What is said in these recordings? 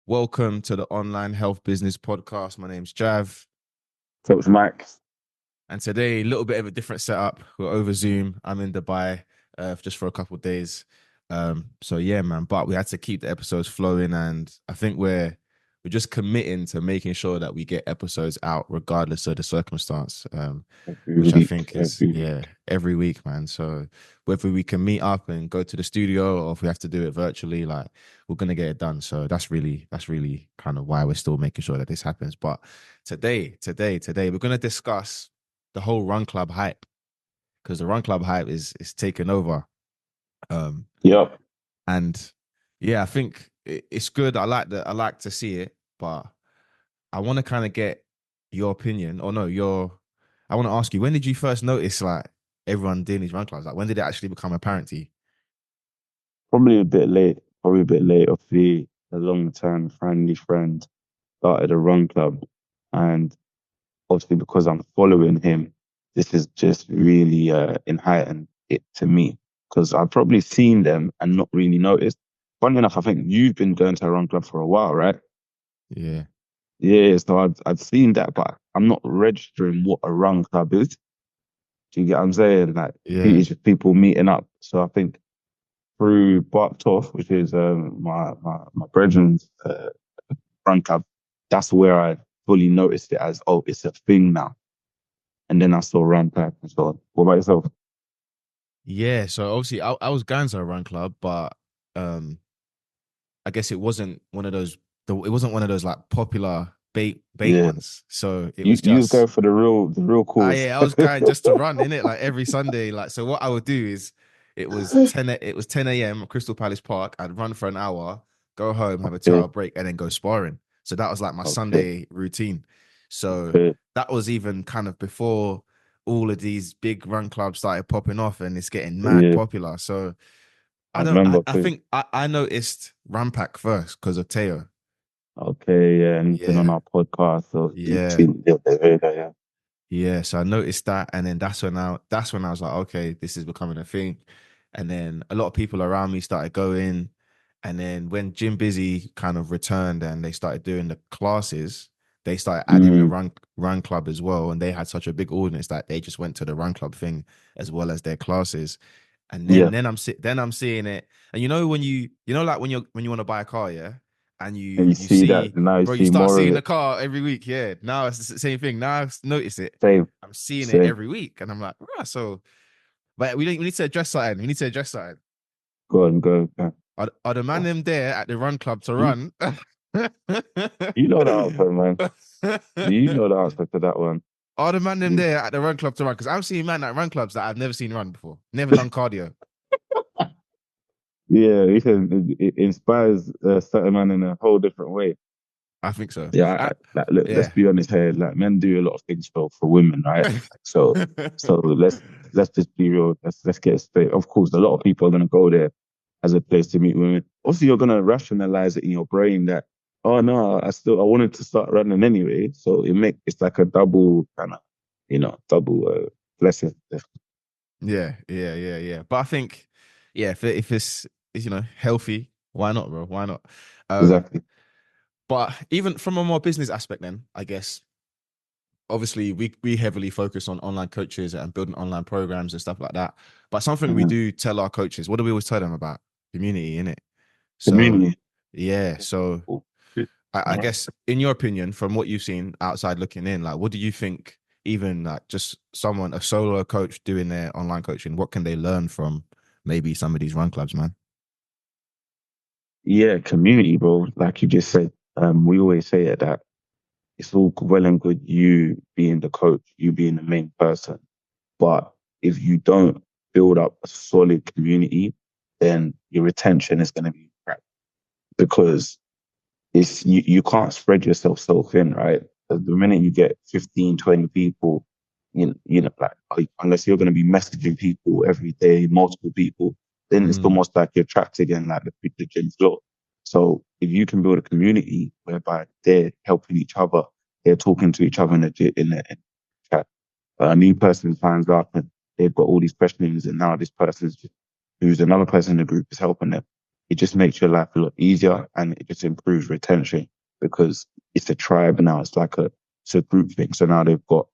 Welcome to the Online Health Business Podcast. My name's Jav, So it's Mike. and today a little bit of a different setup. We're over Zoom. I'm in Dubai, just for a couple of days. So yeah, man. But we had to keep the episodes flowing, and I think we're just committing to making sure that we get episodes out regardless of the circumstance. Every Which I week, think is, every week. yeah, every week, man. So whether we can meet up and go to the studio or if we have to do it virtually, like we're gonna get it done. So that's really kind of why we're still making sure that this happens. But today, we're gonna discuss the whole Run Club hype, because the Run Club hype is taken over. Um, Yep. and yeah, I think it's good. I like to see it, but I want to kind of get your opinion, or no, I want to ask you, when did you first notice like everyone doing these run clubs? Like, when did it actually become apparent to you? Probably a bit late. Probably a bit late. Obviously, a long-term friendly friend started a run club, and obviously because I'm following him, this is just really enlightened it to me because I've probably seen them and not really noticed. Funny enough, I think you've been going to a run club for a while, right? Yeah, Yeah, so I'd seen that, but I'm not registering what a run club is. Do you get what I'm saying? Like, yeah, it's just people meeting up. So I think through Barktoff, which is my brethren's run club, that's where I fully noticed it as, oh, it's a thing now. And then I saw Rampart and so on. What about yourself? yeah. So obviously, I was going to a run club, but um, I guess it wasn't one of those. It wasn't one of those like popular bait Yeah, ones. So it you was you go just, for the real cause. yeah, I was going just to run in it like every Sunday. Like, so what I would do is, it was 10 a.m. Crystal Palace Park. I'd run for an hour, go home, have a Okay, 2 hour break, and then go sparring. So that was like my okay, Sunday routine. So okay. that was even kind of before all of these big run clubs started popping off, and it's getting mad Yeah, popular. So I remember. I think I noticed Rampack first because of Teo. Okay, yeah, and he's been on Yeah, our podcast, so you've yeah. seen, yeah, they've heard that, yeah. Yeah, so I noticed that, and then that's when I was like, okay, this is becoming a thing. And then a lot of people around me started going, and then when Jim Busy kind of returned and they started doing the classes, they started adding the Mm, run club as well, and they had such a big audience that they just went to the run club thing as well as their classes. And yeah, then I'm seeing it, and when like when you want to buy a car, yeah, and and you you see that, see, now you bro, you see start more of seeing the it. car every week. Yeah, now it's the same thing. Now I notice it. Same, I'm seeing it same. every week, and I'm like, so. But we need to address something. We need to address something. Go on, go. Are the man them there at the run club to You, run? you know the answer, man. You know the answer to that one. Are the man them there at the run club to run? Because I'm seeing man at run clubs that I've never seen run before. Never done cardio. Yeah, it inspires a certain man in a whole different way. I think so. Yeah, like, look, let's Yeah. be honest here. Like, men do a lot of things for women, right? So let's just be real. Let's get it straight. Of course, a lot of people are gonna go there as a place to meet women. Also, you're gonna rationalize it in your brain that, oh no, I wanted to start running anyway. So it's like a double kind of, double blessing. Yeah. But I think, yeah, if it's healthy, why not, bro? Why not? Um, Exactly. but even from a more business aspect, then I guess obviously we heavily focus on online coaches and building online programs and stuff like that. But something we Mhm. do tell our coaches, what do we always tell them about? Community, in it. So Community. yeah, so Cool. I Right. guess in your opinion, from what you've seen outside looking in, like what do you think? Even like just a solo coach doing their online coaching, what can they learn from maybe some of these run clubs, man? Yeah, community, bro. Like you just said, we always say it that it's all well and good you being the coach, you being the main person. But if you don't build up a solid community, then your retention is going to be crap because you can't spread yourself so thin, right? The minute you get 15, 20 people, unless you're going to be messaging people every day, multiple people, then it's Mm, almost like you're trapped again, like the gym's law. So if you can build a community whereby they're helping each other, they're talking to each other in the chat, a new person finds out and they've got all these questions, and now this person who's another person in the group is helping them. it just makes your life a lot easier and it just improves retention because it's a tribe now. It's a group thing. So now they've got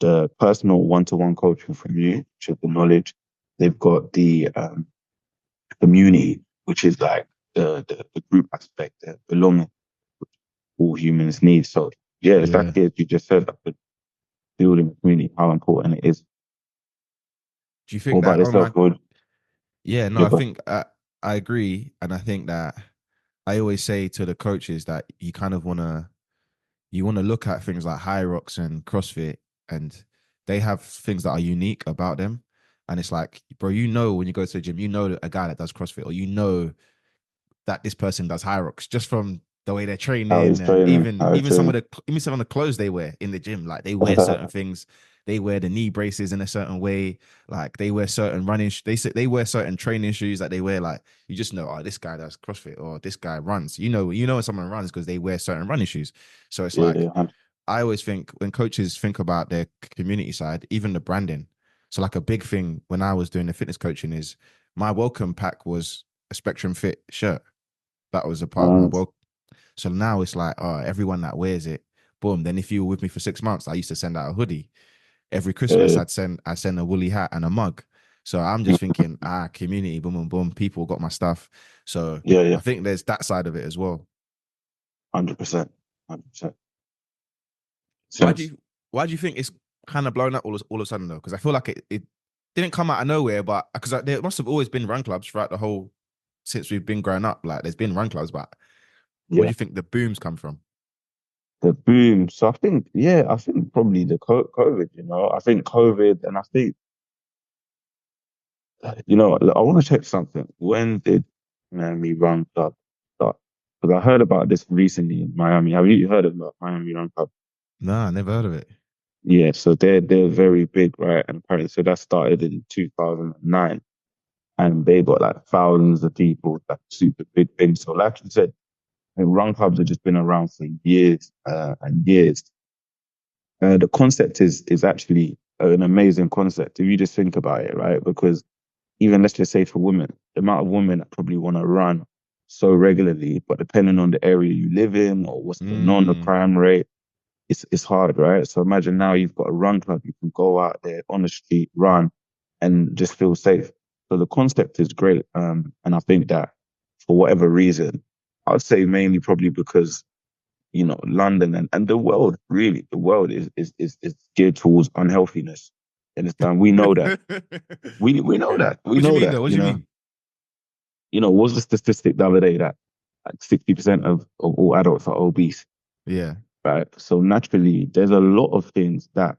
the personal one-to-one coaching from you, which is the knowledge. They've got the community, which is like the group aspect, the belonging all humans need. So yeah, Yeah. exactly as you just said, like, building a community, how important it is. Do you What think about that? Oh yourself, my, Would yeah, no, you I go? think I agree, and I think that I always say to the coaches that you kind of want to look at things like High Rocks and CrossFit, and they have things that are unique about them. And it's like, bro, when you go to the gym, a guy that does CrossFit, or that this person does High Rocks just from the way they're How training, he's and training, how he's training. even some of the clothes they wear in the gym, like they wear certain things. They wear the knee braces in a certain way, like they wear certain they wear certain training shoes that they wear. Like you just know, oh, this guy does CrossFit or this guy runs. You know when someone runs because they wear certain running shoes. So it's Yeah, like yeah, I always think when coaches think about their community side, even the branding. So like a big thing when I was doing the fitness coaching is my welcome pack was a Spectrum Fit shirt. That was a part of my uh, welcome. So now it's like, oh, everyone that wears it, boom. Then if you were with me for 6 months, I used to send out a hoodie. Every Christmas, yeah, I send a woolly hat and a mug. So I'm just thinking, community, boom, boom, boom. People got my stuff. So yeah, I yeah, think there's that side of it as well. 100%, 100%. Why do Sense. you why do you think it's kind of blown up all of a sudden though? Because I feel like it didn't come out of nowhere, but because there must have always been run clubs throughout the whole since we've been growing up. Like there's been run clubs, but where do Yeah, you think the booms come from? the boom. So I think, yeah, I think probably the COVID. I think COVID, and I think, I want to check something. When did Miami Run Club start? Because I heard about this recently in Miami. Have you heard about Miami Run Club? Nah, I never heard of it. Yeah, so they're very big, right? And apparently, so that started in 2009, and they got like thousands of people, like super big thing. So, like you said, and run clubs have just been around for years and years. The concept is actually an amazing concept if you just think about it, right? Because even let's just say for women, the amount of women that probably want to run so regularly, but depending on the area you live in or what's going on, the Mm, crime rate, it's hard, right? So imagine now you've got a run club, you can go out there on the street, run, and just feel safe. So the concept is great, and I think that for whatever reason, I'd say mainly probably because London and the world, really, the world is geared towards unhealthiness. You understand? We know that. We know that. We what do you know mean that. though? What do you mean? Was the statistic the other day that like 60% of all adults are obese, Yeah. right? So naturally, there's a lot of things that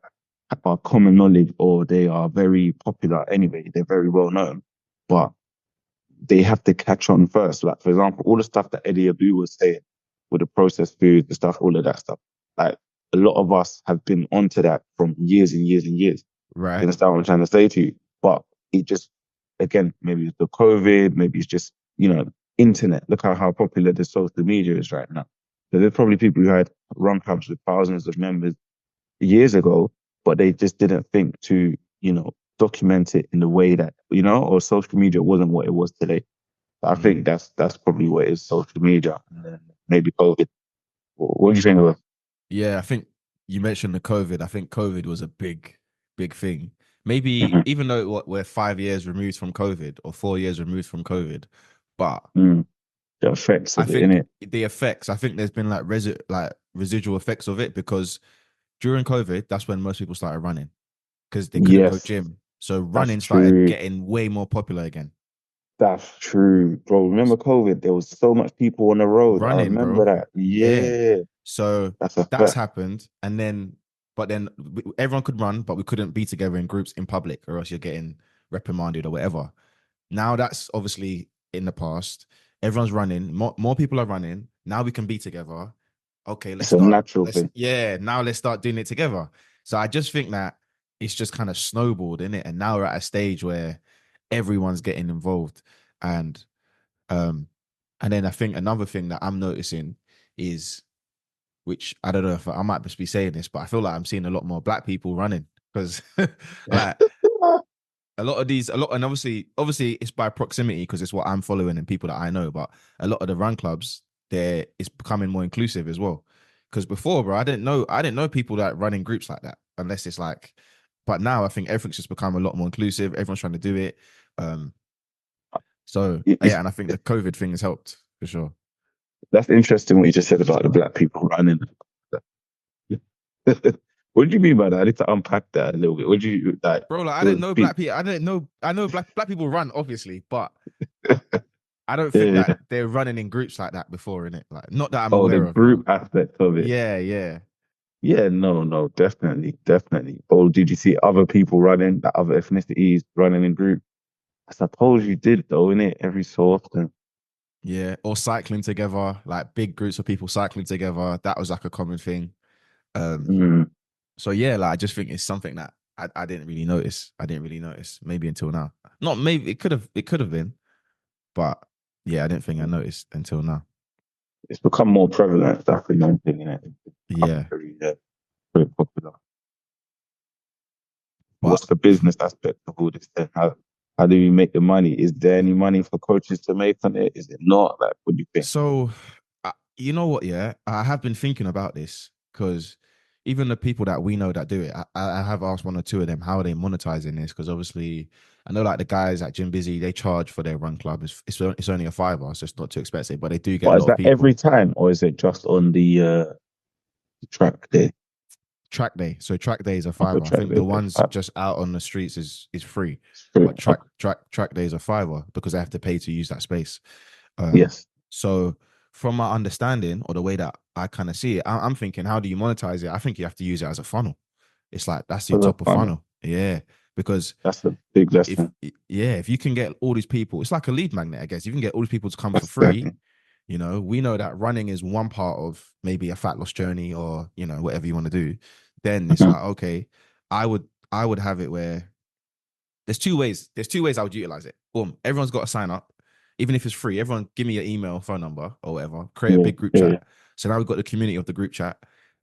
are common knowledge or they are very popular anyway. They're very well known, but they have to catch on first. Like, for example, all the stuff that Eddie Abu was saying with the processed food, the stuff, all of that stuff. Like, a lot of us have been onto that from years and years and years. You Right. understand what I'm trying to say to you? But it just, again, maybe it's the COVID, maybe it's just, internet. Look how popular the social media is right now. So there's probably people who had run clubs with thousands of members years ago, but they just didn't think to, document it in the way that, or social media wasn't what it was today. I think Mm. that's probably what it is, social media, and then maybe COVID. What do you think of it? Yeah, I think you mentioned the COVID. I think COVID was a big, big thing. Maybe Mm-hmm. even though we're 5 years removed from COVID or 4 years removed from COVID, but Mm, the effects I of it, think innit? the effects. I think there's been like residual effects of it because during COVID, that's when most people started running because they couldn't go Yes, gym. So that's running started true. getting way more popular again. That's true, bro. Remember COVID? There was so much people on the road. I Running, remember bro. that. Yeah. Yeah, So that's a that's fact. happened. And then, but then everyone could run, but we couldn't be together in groups in public or else you're getting reprimanded or whatever. Now that's obviously in the past. Everyone's running. More people are running. Now we can be together. Okay, let's It's a start. natural thing. Now let's start doing it together. So I just think that it's just kind of snowballed in it. And now we're at a stage where everyone's getting involved. And um, and then I think another thing that I'm noticing is, which I don't know if I might just be saying this, but I feel like I'm seeing a lot more black people running because, like, and obviously it's by proximity because it's what I'm following and people that I know. But a lot of the run clubs, there it's becoming more inclusive as well. Because before, bro, I didn't know people that run in groups like that unless it's like. But now I think everything's just become a lot more inclusive. Everyone's trying to do it. Um, so It's yeah, and I think the COVID thing has helped for sure. That's interesting what you just said about the black people running. What do you mean by that? I need to unpack that a little bit. What do you like? Bro, like I It didn't was know peak. black people. I didn't know. I know black people run, obviously, but I don't think Yeah, that yeah. they're running in groups like that before, in it. Like, not that I'm Oh, the aware of, but group aspect of it. yeah, yeah. Yeah, no, no, definitely, definitely. Oh, did you see other people running, the other ethnicities running in group? I suppose you did, though, innit? Every so often. Yeah, or cycling together, like big groups of people cycling together. That was like a common thing. Um, Mm, so yeah, like I just think it's something that I didn't really notice. I didn't really notice maybe until now. Not maybe it could have been, but yeah, I didn't think I noticed until now. it's become more prevalent. That's the main thing, innit? It's becoming Yeah, very, very popular. but What's the business aspect of all this then? How do you make the money? Is there any money for coaches to make on it? Is it not? Like, what do you think? so you know what? Yeah, I have been thinking about this because even the people that we know that do it, I have asked one or two of them how are they monetizing this because obviously I know like the guys at Gym Busy they charge for their run club. It's only a fiver, so it's not too expensive, but they do get a But is lot of that every people. time, or is it just on the track day? Track day, so track day is a On the fiver. I track think the day, ones just out on the streets is free, it's free. but track Okay. track track day is a fiver because they have to pay to use that space. Um, Yes, so from my understanding or the way that I kind of see it, I'm thinking, how do you monetize it? I think you have to use it as a funnel. It's like that's your for the top of fun. funnel. Yeah. Because That's a big if lesson. yeah, if you can get all these people, it's like a lead magnet, I guess. You can get all these people to come for free. Exactly. We know that running is one part of maybe a fat loss journey or, whatever you want to do. Then it's Mhm. like, okay, I would have it where there's two ways I would utilize it. Boom. Everyone's got to sign up. Even if it's free, everyone give me your email, phone number, or whatever. Create a Yeah, big group yeah, chat. So now we've got the community of the group chat.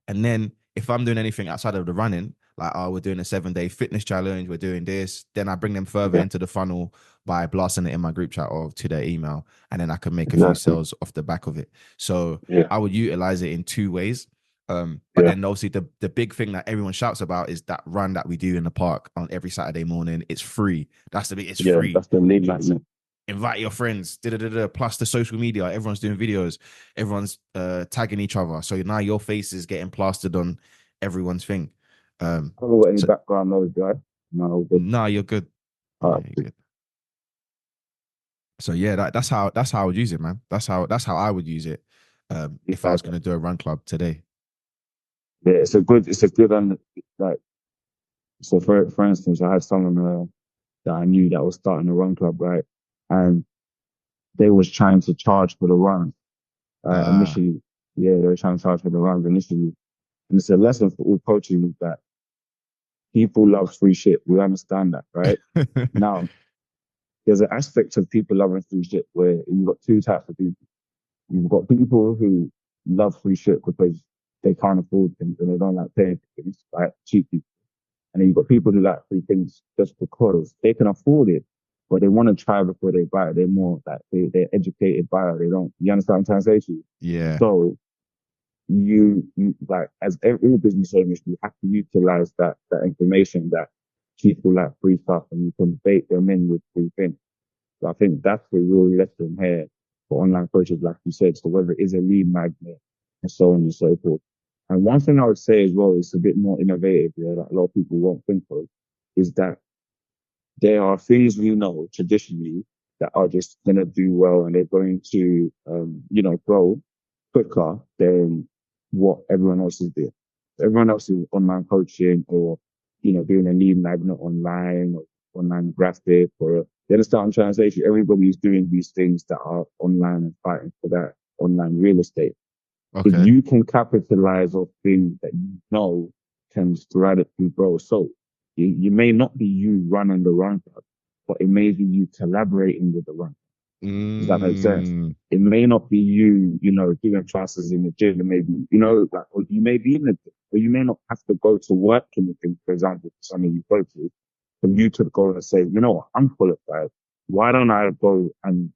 And then if I'm doing anything outside of the running, like we're doing a 7-day fitness challenge, we're doing this, then I bring them further yeah, into the funnel by blasting it in my group chat or to their email. And then I can make a few exactly. sales off the back of it. So Yeah, I would utilize it in two ways. But yeah, then obviously the big thing that everyone shouts about is that run that we do in the park on every Saturday morning. It's free. That's the big. It's yeah. free. That's the lead magnet. Invite your friends. Da, da, da, da. Plus the social media. Everyone's doing videos. Everyone's tagging each other. So now your face is getting plastered on everyone's thing. I haven't got any So background knowledge, guys. No, but nah, you're good. Yeah, you're good. So yeah, that's how I would use it, man. That's how I would use it. If I was gonna do a run club today. yeah, it's a good, like, so for instance, I had someone that I knew that was starting a run club, right? And they was trying to charge for the run, Uh initially. Yeah, they were trying to charge for the runs initially. And it's a lesson for all coaching that people love free shit. We understand that, right? Now, there's an aspect of people loving free shit where you've got two types of people. You've got people who love free shit because they can't afford things and they don't like paying for things, like cheap people. And then you've got people who like free things just because they can afford it, but they want to try before they buy it. They're more like they're educated buyer. They don't, you understand what I'm trying to say to you? yeah. So you like as every business owner, you have to utilize that information that people like free stuff and you can bait them in with free things. So I think that's the real lesson here for online coaches, like you said. So whether it is a lead magnet and so on and so forth. And one thing I would say as well is a bit more innovative, yeah, that a lot of people won't think of, is that there are things we know traditionally that are just going to do well and they're going to, grow quicker than what everyone else is doing. Everyone else is online coaching or, doing a lead magnet online or online graphic or, you understand what I'm trying to say? Everybody is doing these things that are online and fighting for that online real estate. If Okay. you can capitalize on things that you know can sporadically grow. So you may not be you running the run club, but it may be you collaborating with the run. Does that make sense? Mm, It may not be you, doing classes in the gym, and maybe, like, or you may be in the, or you may not have to go to work in the gym, for example, for some of you coaches. for you to go and say, you know what, I'm qualified. Why don't I go and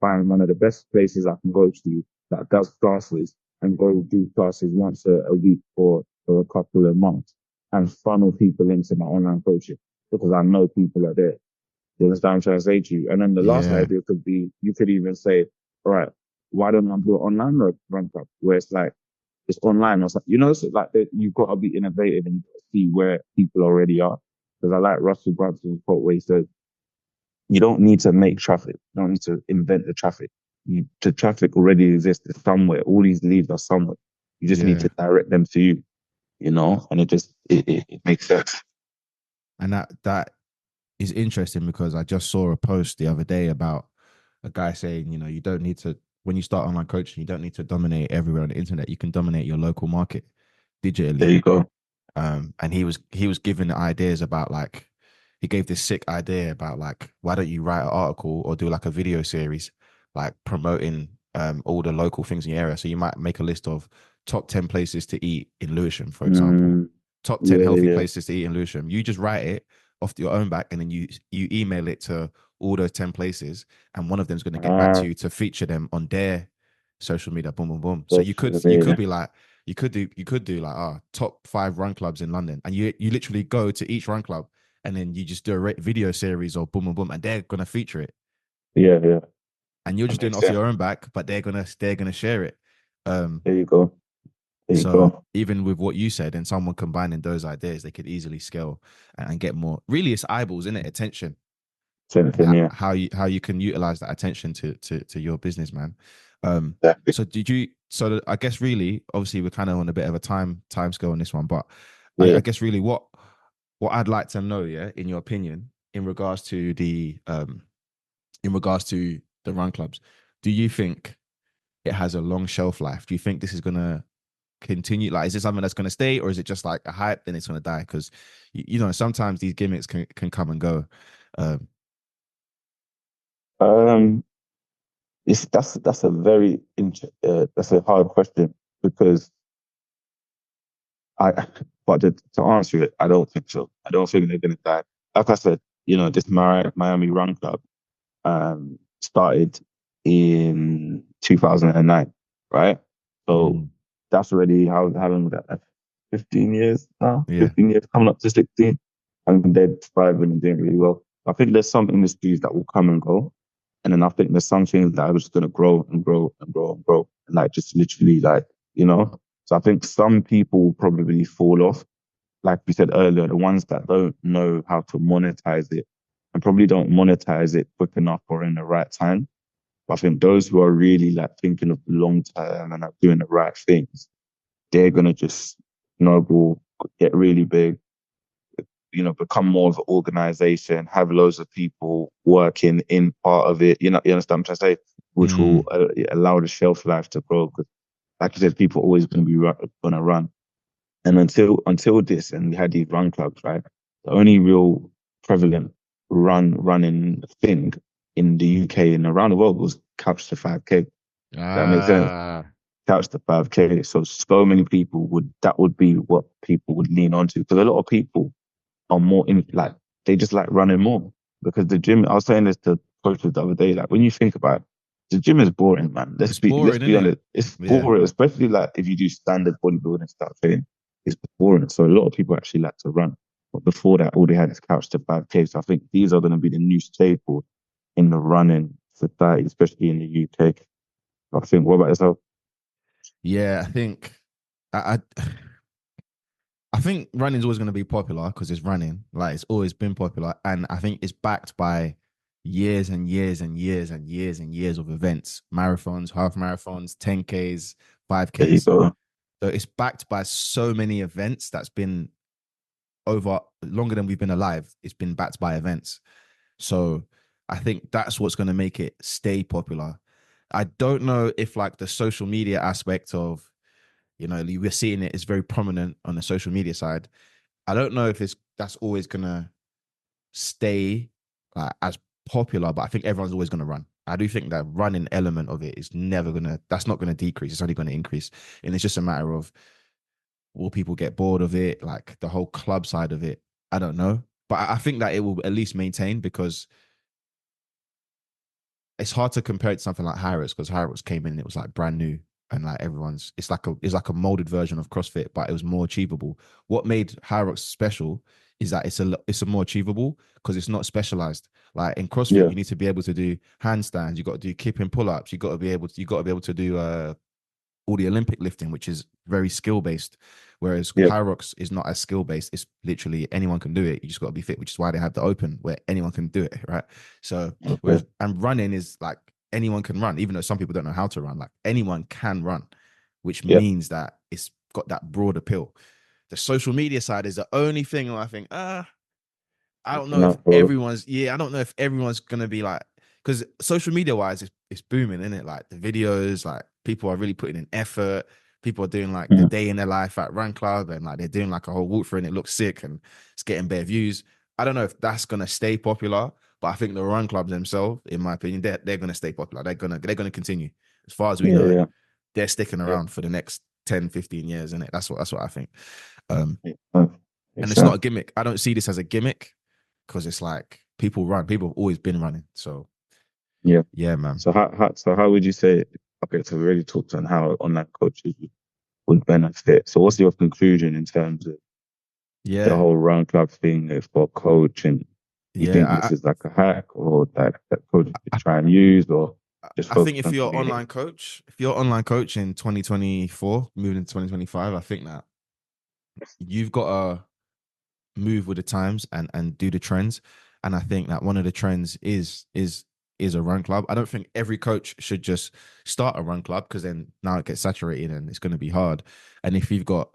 find one of the best places I can go to that does classes and go do classes once a week for a couple of months and funnel people into my online coaching because I know people are there. You understand what I'm trying to say to you? And then the last Yeah, idea could be, you could even say, all right, why don't I do an online run club where it's like, it's online or something. You know, so like you've got to be innovative and you've got to see where people already are. Because I like Russell Brunson's quote where he says, you don't need to make traffic. You don't need to invent the traffic. The traffic already exists somewhere. All these leads are somewhere. You just need yeah. to direct them to you, you know, and it makes sense. And that is interesting because I just saw a post the other day about a guy saying, you know, you don't need to, when you start online coaching, you don't need to dominate everywhere on the internet. You can dominate your local market There digitally. you go. And he was giving ideas about like he gave this sick idea about like why don't you write an article or do like a video series like promoting all the local things in your area. So you might make a list of top 10 places to eat in Lewisham, for example. Mm, Top 10 yeah, healthy yeah. places to eat in Lewisham. You just write it off your own back and then you email it to all those 10 places and one of them's going to get back to Ah, you to feature them on their social media. Boom, boom, boom. So social you could media. be like you could do like top 5 run clubs in London, and you literally go to each run club, and then you just do a video series or boom boom boom, and they're gonna feature it, Yeah, yeah. and you're That just doing it makes off sense. your own back, but they're gonna share it. Um, There you go. There you so go. even with what you said and someone combining those ideas, they could easily scale and get more. Really, it's eyeballs, isn't it? Attention, Same and thing, yeah. how you can utilize that attention to your business, man. Exactly. So did you? So I guess really, obviously, we're kind of on a bit of a time scale on this one, but I Yeah. guess really, what I'd like to know, yeah, in your opinion, in regards to the run clubs, do you think it has a long shelf life? Do you think this is gonna continue? Like, is it something that's gonna stay, or is it just like a hype, then it's gonna die? Because you know, sometimes these gimmicks can come and go. Um, Um, that's a very that's a hard question because I but to answer it, I don't think so. I don't think they're gonna die. Like I said, you know, this Miami Run Club started in 2009, right? So mm, that's already how long was that? Like 15 years now? yeah. 15 years coming up to 16. And they're thriving and doing really well. I think there's some industries that will come and go. And then I think there's some things that are just going to grow and grow and grow and grow. And like just literally like, you know. So I think some people will probably fall off. Like we said earlier, the ones that don't know how to monetize it and probably don't monetize it quick enough or in the right time. But I think those who are really like thinking of the long term and are doing the right things, they're gonna just snowball, get really big, you know, become more of an organization, have loads of people working in part of it. You know, you understand what I'm trying to say, which will Mm, allow the shelf life to grow. Because, like you said, people are always going to be going to run. And until this, and we had these run clubs, right? The only real prevalent running thing in the UK and around the world was couch to 5K. That makes sense. ah, Couch to 5K. So many people would be what people would lean onto because a lot of people are more in like they just like running more because the gym. I was saying this to coaches the other day. Like when you think about it, the gym is boring, man. it's Let's boring, be isn't it? honest. It's Yeah. boring, especially like if you do standard bodybuilding stuff training. It's boring. So a lot of people actually like to run. But before that, all they had is couch to 5K. So I think these are going to be the new staple in the running society, especially in the UK. I think. What about yourself? Yeah, I think running's always going to be popular because it's running. Like it's always been popular, and I think it's backed by years and years and years and years and years of events, marathons, half marathons, 10Ks, There you 5Ks. go. So it's backed by so many events that's been over longer than we've been alive. It's been backed by events. So I think that's what's going to make it stay popular. I don't know if like the social media aspect of, you know, we're seeing it is very prominent on the social media side. I don't know if that's always gonna stay like as popular, but I think everyone's always gonna run. I do think that running element of it is never gonna that's not gonna decrease. It's only gonna increase. And it's just a matter of will people get bored of it? Like the whole club side of it. I don't know. but I think that it will at least maintain because it's hard to compare it to something like Hyrox because Hyrox came in and it was like brand new and like everyone's it's like a molded version of CrossFit, but it was more achievable. What made Hyrox special is that it's a more achievable because it's not specialized. Like in CrossFit, Yeah. you need to be able to do handstands, you got to do kipping pull-ups, you got to be able to do all the Olympic lifting, which is very skill based, whereas Yeah. Hyrox is not as skill based. It's literally anyone can do it. You just got to be fit, which is why they have the open where anyone can do it, right? So, Okay. whereas and running is like anyone can run, even though some people don't know how to run. Like anyone can run, which Yeah. means that it's got that broad appeal. The social media side is the only thing where I think, I don't know if Enough, bro. I don't know if everyone's gonna be like, because social media wise, it's booming, isn't it? Like the videos, like people are really putting in effort. People are doing like the Mm. day in their life at Run Club, and like they're doing like a whole walkthrough, and it looks sick, and it's getting bare views. I don't know if that's gonna stay popular, but I think the Run Clubs themselves, in my opinion, they're gonna stay popular. They're gonna continue. As far as we Yeah. know, Yeah. they're sticking Yeah. around for the next 10, 15 years, isn't it? That's what I think. Um, Yeah. and Makes it's not sense. a gimmick. I don't see this as a gimmick because it's like people run. People have always been running. So Yeah. yeah, man. So how would you say? Okay, so we already talked on how online coaches would benefit. So what's your conclusion in terms of the Yeah, whole run club thing for a coach? And you think yeah. this is like a hack or that coaches should I, try and use or I, just I think focus on community? if you're online coach in 2024, moving into 2025, I think that you've got to move with the times and do the trends. And I think that one of the trends is a run club. I don't think every coach should just start a run club because then now it gets saturated and it's going to be hard. And if you've got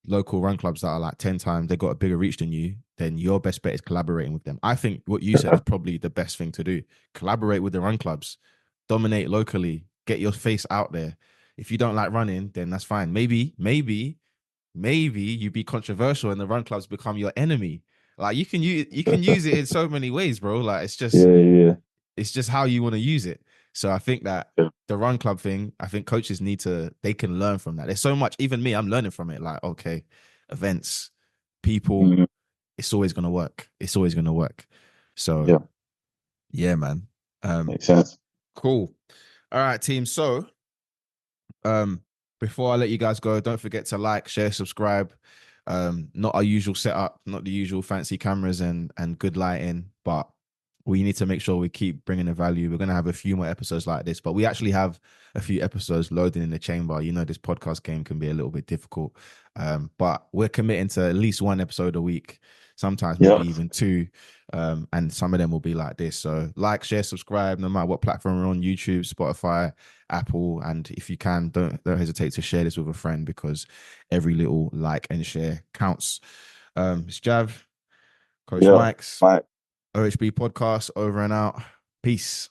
local run clubs that are like 10 times, they've got a bigger reach than you, then your best bet is collaborating with them. I think what you said is probably the best thing to do. Collaborate with the run clubs, dominate locally, get your face out there. If you don't like running, then that's fine. Maybe you be controversial and the run clubs become your enemy. Like you can use it in so many ways, bro. Like Yeah, yeah, it's just how you want to use it. So I think that yeah. the run club thing, I think coaches they can learn from that. There's so much, even me, I'm learning from it. Like, okay, events, people, Mhm. it's always gonna work. It's always gonna work. So Yeah, yeah, man. makes sense. Cool. All right, team. So um, before I let you guys go, don't forget to like, share, subscribe. Not our usual setup, not the usual fancy cameras and good lighting, but we need to make sure we keep bringing the value. We're gonna have a few more episodes like this, but we actually have a few episodes loading in the chamber. You know, this podcast game can be a little bit difficult, but we're committing to at least one episode a week, sometimes maybe Yeah, even two. And some of them will be like this. So like, share, subscribe, no matter what platform we're on, YouTube, Spotify, Apple, and if you can, don't hesitate to share this with a friend because every little like and share counts. It's Jav, Coach yeah. Mike's Mike. OHB podcast over and out. Peace.